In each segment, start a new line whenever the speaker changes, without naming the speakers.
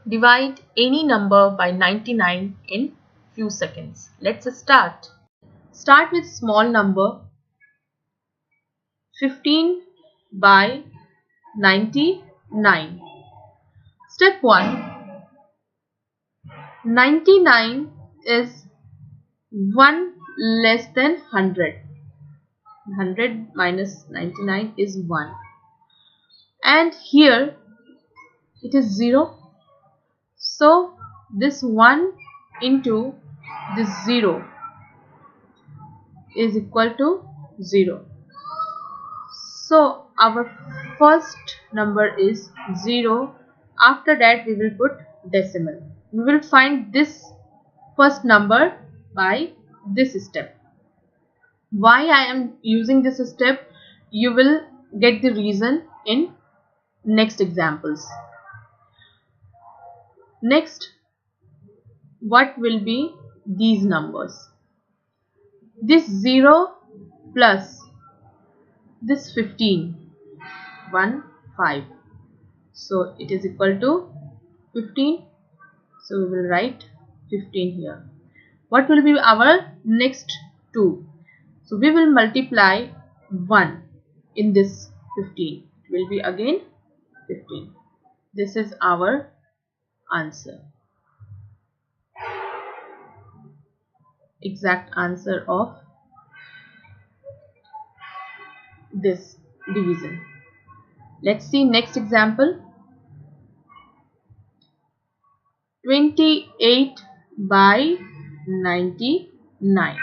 Divide any number by 99 in few seconds. Let's start. Start with small number 15 by 99. Step 1. 99 is 1 less than 100. 100 minus 99 is 1. And here it is 0. So this 1 into this 0 is equal to 0. So our first number is 0. After that we will put decimal. We will find this first number by this step. Why I am using this step, you will get the reason in next examples. Next, what will be these numbers? This 0 plus this 15, 1, 5. So it is equal to 15. So we will write 15 here. What will be our next 2? So we will multiply 1 in this 15. It will be again 15. This is our answer. Exact answer of this division. Let's see next example. 28 by 99.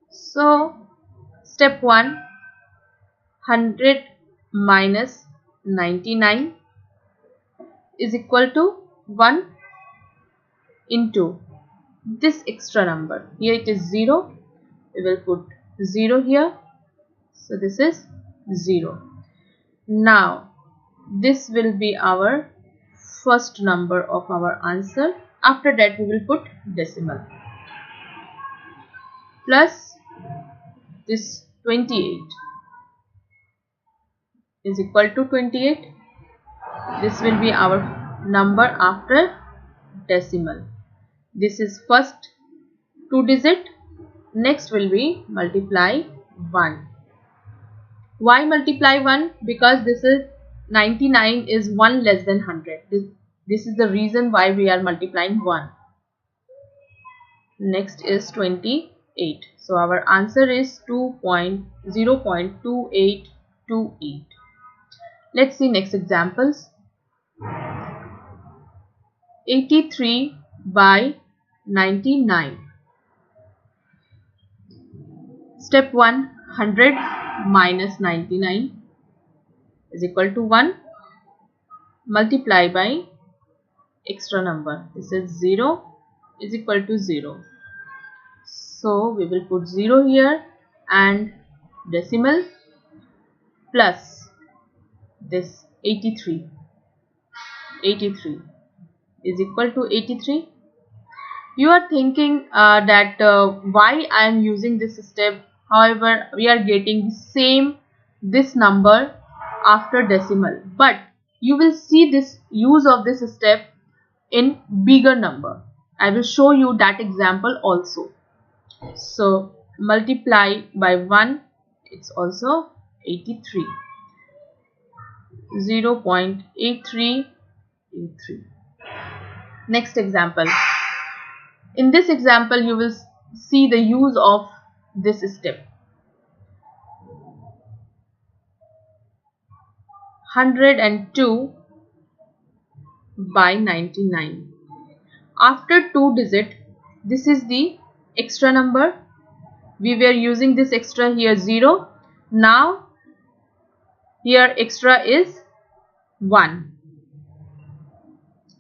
So step 1, 100 minus 99 is equal to 1 into this extra number. Here it is 0. We will put 0 here. So this is 0. Now this will be our first number of our answer. After that we will put decimal. Plus this 28 is equal to 28. This will be our number after decimal. This is first 2 digit. Next will be multiply 1. Why multiply 1? Because this is 99 is 1 less than 100. This is the reason why we are multiplying 1. Next is 28. So our answer is 0.2828. Let's see next examples. 83 by 99. Step 1, 100 minus 99 is equal to 1. Multiply by extra number. This is 0 is equal to 0. So we will put 0 here and decimal plus this 83. 83 is equal to 83. You are thinking that why I am using this step. However, we are getting this number after decimal, but you will see this use of this step in bigger number. I will show you that example also. So multiply by 1, it's also 83. 0.8383. Next example. In this example you will see the use of this step. 102 by 99. After 2 digit, this is the extra number. We were using this extra here 0. Now here extra is 1.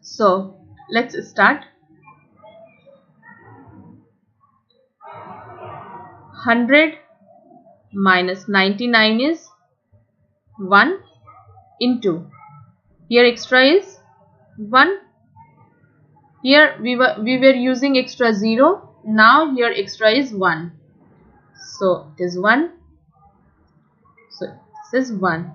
So let's start. 100 minus 99 is 1 into, here extra is 1. Here we were using extra 0. Now here extra is 1. So it is 1. So this is 1.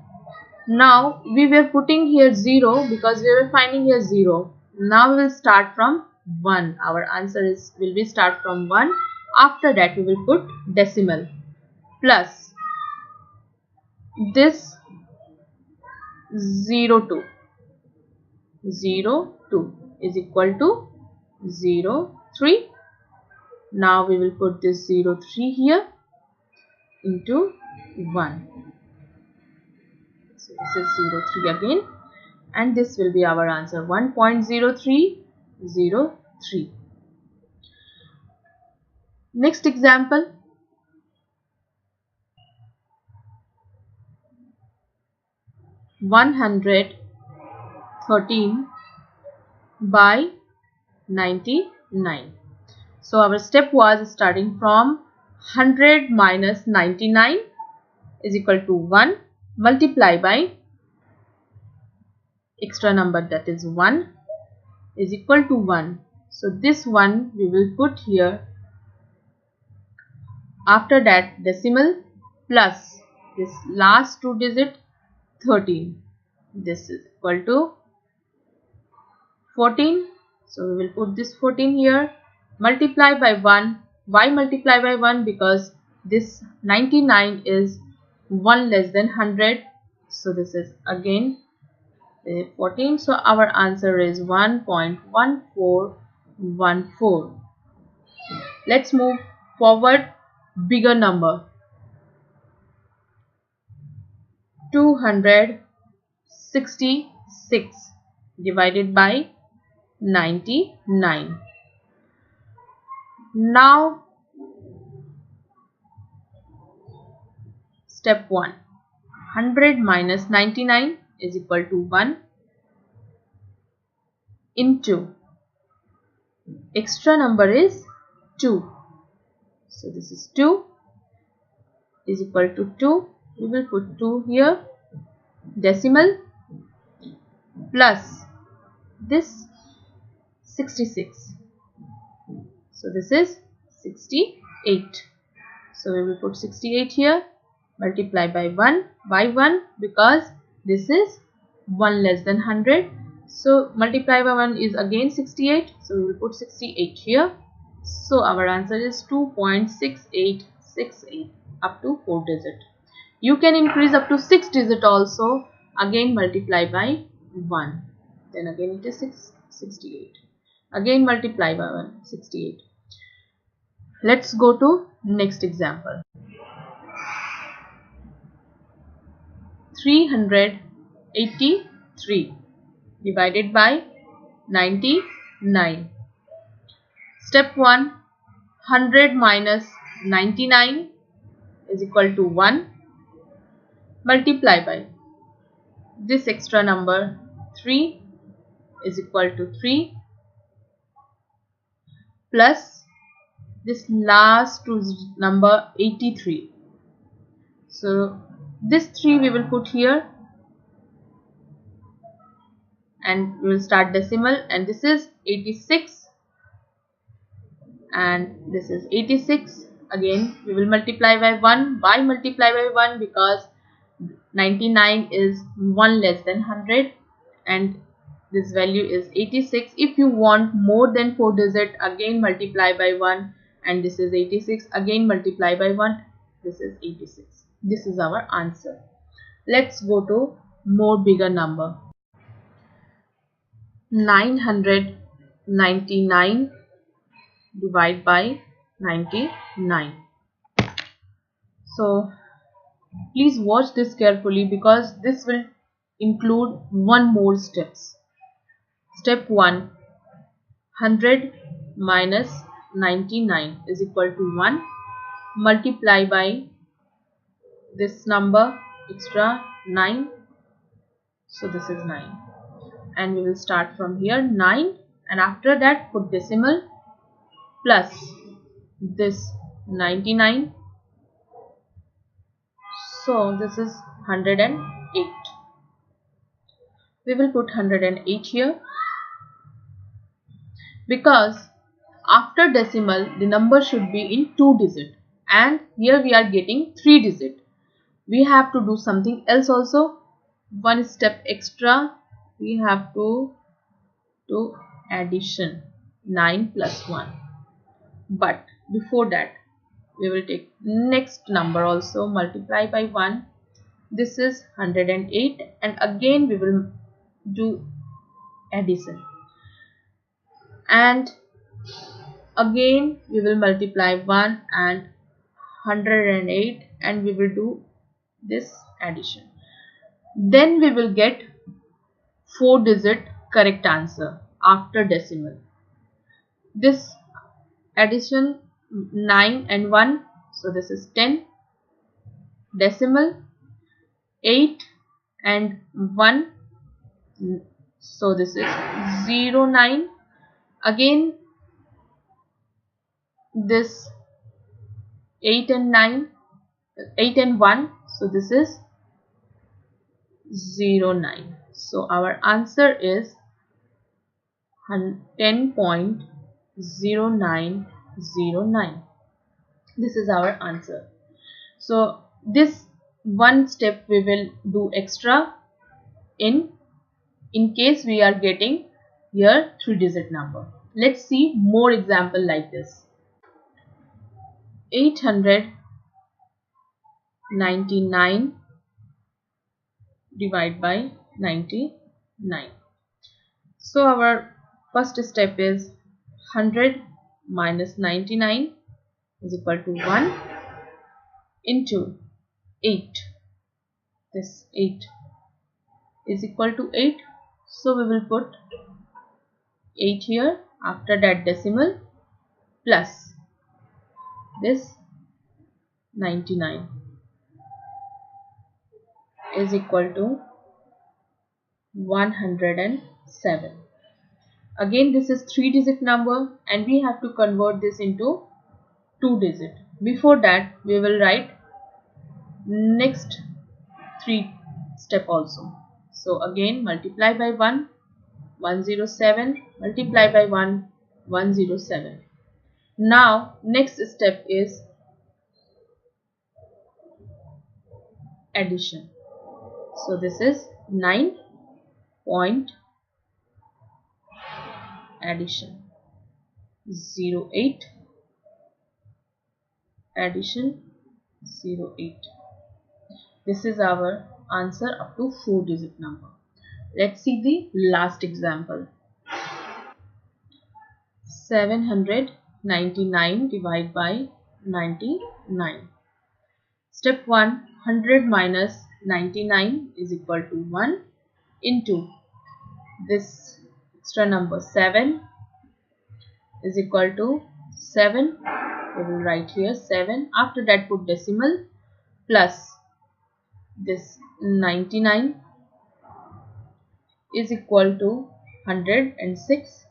Now we were putting here 0 because we were finding here 0. Now we will start from 1. Our answer will be start from 1. After that we will put decimal plus this 02. 02 is equal to 03. Now we will put this 03 here into 1. So this is 03 again, and this will be our answer, 1.0303. Next example. 113 by 99. So our step was starting from 100 minus 99 is equal to 1, multiply by extra number, that is 1, is equal to 1. So this 1 we will put here. After that decimal plus this last 2 digit 13. This is equal to 14. So we will put this 14 here. Multiply by 1. Why multiply by 1? Because this 99 is 1 less than 100. So this is again 14. So our answer is 1.1414. Let's move forward. Bigger number. 266 divided by 99. Now step 1. 100 minus 99 is equal to 1 into extra number is 2. So this is 2 is equal to 2. We will put 2 here. Decimal plus this 66. So this is 68. So we will put 68 here. Multiply by 1. Why 1? Because this is 1 less than 100. So multiply by 1 is again 68. So we will put 68 here. So our answer is 2.6868 up to 4 digit. You can increase up to 6 digit also. Again multiply by 1. Then again it is 68. Again multiply by 1, 68. Let's go to next example. 383 divided by 99. Step 1. 100 minus 99 is equal to 1. Multiply by this extra number 3 is equal to 3 plus this last number 83. So this 3 we will put here and we will start decimal, and this is 86 and this is 86. Again we will multiply by 1. Why multiply by 1? Because 99 is 1 less than 100 and this value is 86. If you want more than 4 digit, again multiply by 1, and this is 86. Again multiply by 1. This is 86. This is our answer. Let's go to more bigger number. 999 divided by 99. So please watch this carefully because this will include one more steps. Step 1. 100 minus 99 is equal to 1. Multiply by this number extra 9. So this is 9. And we will start from here 9, and after that put decimal plus this 99. So this is 108. We will put 108 here because after decimal the number should be in 2 digit, and here we are getting 3 digit. We have to do something else also. one step extra. We have to do addition 9 plus 1. But before that, we will take next number also, multiply by 1. This is 108, and again we will do addition, and again we will multiply 1 and 108, and we will do this addition. Then we will get 4-digit correct answer after decimal. This addition 9 and 1, so this is 10, decimal 8 and 1, so this is 09. Again this 8 and 1, so this is 09. So our answer is 10.0909. This is our answer. So this one step we will do extra in case we are getting here 3-digit number. Let's see more example like this. 899 divided by 99. So our first step is 100 minus 99 is equal to 1 into 8. This 8 is equal to 8. So we will put 8 here, after that decimal, plus this 99 is equal to 107. Again this is 3-digit number, and we have to convert this into 2-digit. Before that we will write next 3 step also. So again multiply by 1, 107, multiply by 1, 107. Now next step is addition. So this is 9 point addition 08 addition 08. This is our answer up to 4-digit number. Let's see the last example. 799 divided by 99. Step 1, 100 minus 99 is equal to 1 into this extra number 7 is equal to 7. We will write here 7. After that put decimal, plus this 99 is equal to 106.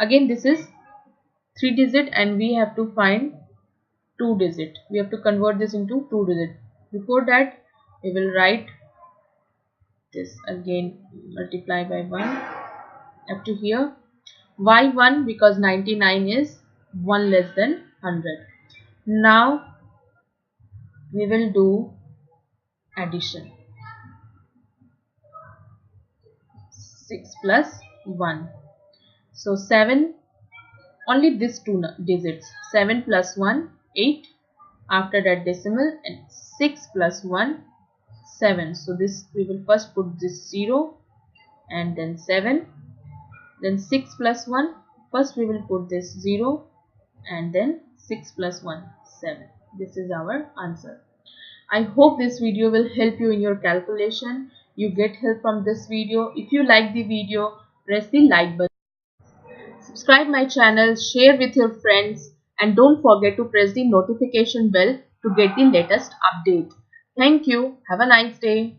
Again this is 3-digit, and we have to find 2-digit. We have to convert this into 2-digit. Before that we will write this again, multiply by 1 up to here. Why 1? Because 99 is 1 less than 100. Now we will do addition. 6 plus 1. So 7, only these 2 digits. 7 plus 1, 8. After that decimal, and 6 plus 1, 7. So this we will first put this 0 and then 7. Then 6 plus 1. First we will put this 0 and then 6 plus 1, 7. This is our answer. I hope this video will help you in your calculation. You get help from this video. If you like the video, press the like button. Subscribe my channel, share with your friends, and don't forget to press the notification bell to get the latest update. Thank you. Have a nice day.